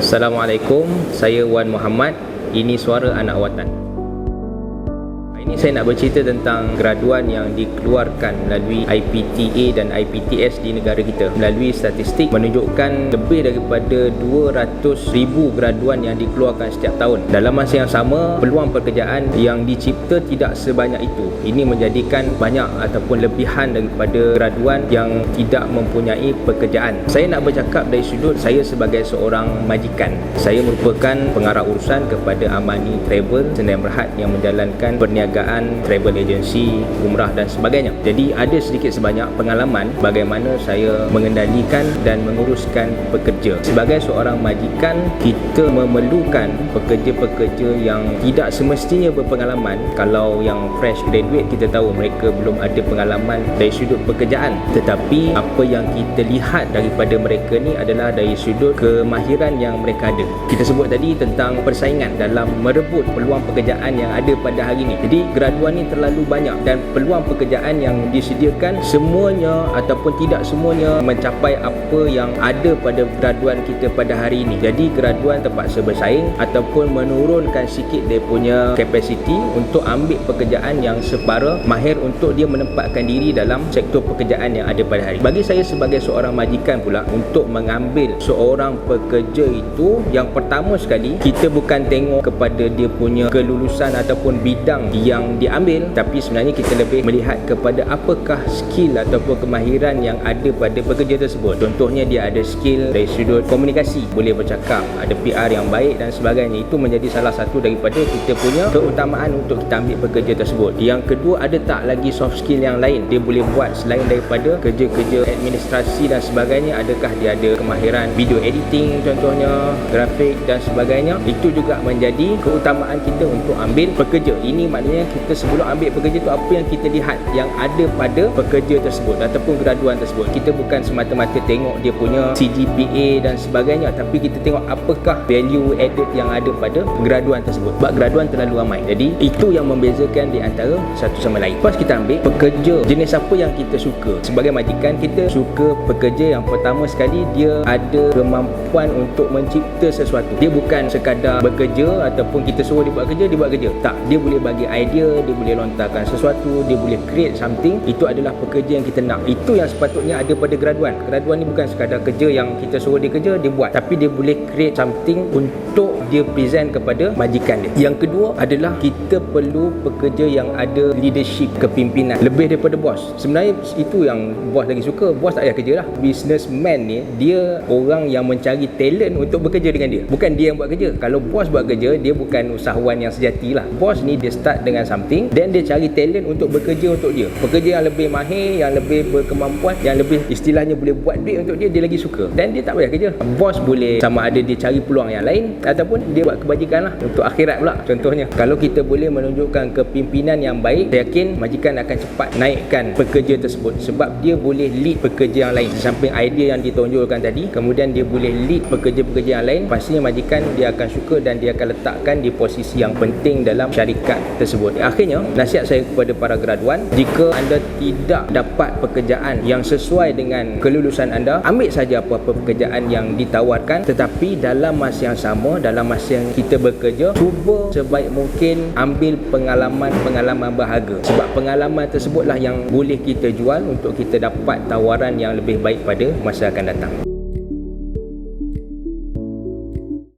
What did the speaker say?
Assalamualaikum, saya Wan Muhammad. Ini suara anak watan. Ini saya nak bercerita tentang graduan yang dikeluarkan melalui IPTA dan IPTS di negara kita. Melalui statistik menunjukkan lebih daripada 200,000 graduan yang dikeluarkan setiap tahun. Dalam masa yang sama, peluang pekerjaan yang dicipta tidak sebanyak itu. Ini menjadikan banyak ataupun lebihan daripada graduan yang tidak mempunyai pekerjaan. Saya nak bercakap dari sudut saya sebagai seorang majikan. Saya merupakan pengarah urusan kepada Amani Travel Sdn Bhd yang menjalankan perniagaan travel agency, umrah dan sebagainya. Jadi ada sedikit sebanyak pengalaman bagaimana saya mengendalikan dan menguruskan pekerja. Sebagai seorang majikan, kita memerlukan pekerja-pekerja yang tidak semestinya berpengalaman. Kalau yang fresh graduate, kita tahu mereka belum ada pengalaman dari sudut pekerjaan. Tetapi apa yang kita lihat daripada mereka ni adalah dari sudut kemahiran yang mereka ada. Kita sebut tadi tentang persaingan dalam merebut peluang pekerjaan yang ada pada hari ini. Jadi graduan ni terlalu banyak dan peluang pekerjaan yang disediakan semuanya ataupun tidak semuanya mencapai apa yang ada pada graduan kita pada hari ini. Jadi graduan terpaksa bersaing ataupun menurunkan sikit dia punya kapasiti untuk ambil pekerjaan yang separa mahir untuk dia menempatkan diri dalam sektor pekerjaan yang ada pada hari. Bagi saya sebagai seorang majikan pula, untuk mengambil seorang pekerja itu, yang pertama sekali kita bukan tengok kepada dia punya kelulusan ataupun bidang yang diambil, tapi sebenarnya kita lebih melihat kepada apakah skill ataupun kemahiran yang ada pada pekerja tersebut. Contohnya dia ada skill dari sudut komunikasi, boleh bercakap, ada PR yang baik dan sebagainya. Itu menjadi salah satu daripada kita punya keutamaan untuk kita ambil pekerja tersebut. Yang kedua, ada tak lagi soft skill yang lain dia boleh buat selain daripada kerja-kerja administrasi dan sebagainya? Adakah dia ada kemahiran video editing contohnya, grafik dan sebagainya? Itu juga menjadi keutamaan kita untuk ambil pekerja. Ini maknanya kita sebelum ambil pekerja tu, apa yang kita lihat yang ada pada pekerja tersebut ataupun graduan tersebut. Kita bukan semata-mata tengok dia punya CGPA dan sebagainya, tapi kita tengok apakah value added yang ada pada graduan tersebut. Sebab graduan terlalu ramai. Jadi itu yang membezakan di antara satu sama lain. Lepas kita ambil pekerja, jenis apa yang kita suka. Sebagai majikan, kita suka pekerja yang pertama sekali dia ada kemampuan untuk mencipta sesuatu. Dia bukan sekadar bekerja ataupun kita suruh dia buat kerja, dia buat kerja. Tak, dia boleh bagi idea, dia boleh lontarkan sesuatu, dia boleh create something. Itu adalah pekerja yang kita nak. Itu yang sepatutnya ada pada graduan. Graduan ni bukan sekadar kerja yang kita suruh dia kerja, dia buat, tapi dia boleh create something untuk dia present kepada majikan dia. Yang kedua adalah kita perlu pekerja yang ada leadership, kepimpinan, lebih daripada bos. Sebenarnya itu yang bos lagi suka. Bos tak payah kerja lah. Businessman ni, dia orang yang mencari talent untuk bekerja dengan dia, bukan dia yang buat kerja. Kalau bos buat kerja, dia bukan usahawan yang sejati lah. Bos ni dia start dengan something, then dia cari talent untuk bekerja untuk dia. Pekerja yang lebih mahir, yang lebih berkemampuan, yang lebih istilahnya boleh buat duit untuk dia, dia lagi suka. Dan dia tak payah kerja. Bos boleh sama ada dia cari peluang yang lain ataupun dia buat kebajikan lah untuk akhirat pula. Contohnya, kalau kita boleh menunjukkan kepimpinan yang baik, saya yakin majikan akan cepat naikkan pekerja tersebut sebab dia boleh lead pekerja yang lain. Di samping idea yang ditonjolkan tadi, kemudian dia boleh lead pekerja-pekerja yang lain, pastinya majikan dia akan suka dan dia akan letakkan di posisi yang penting dalam syarikat tersebut. Akhirnya, nasihat saya kepada para graduan, jika anda tidak dapat pekerjaan yang sesuai dengan kelulusan anda, ambil saja apa-apa pekerjaan yang ditawarkan, tetapi dalam masa yang sama, dalam masa yang kita bekerja, cuba sebaik mungkin ambil pengalaman berharga. Sebab pengalaman tersebutlah yang boleh kita jual untuk kita dapat tawaran yang lebih baik pada masa akan datang.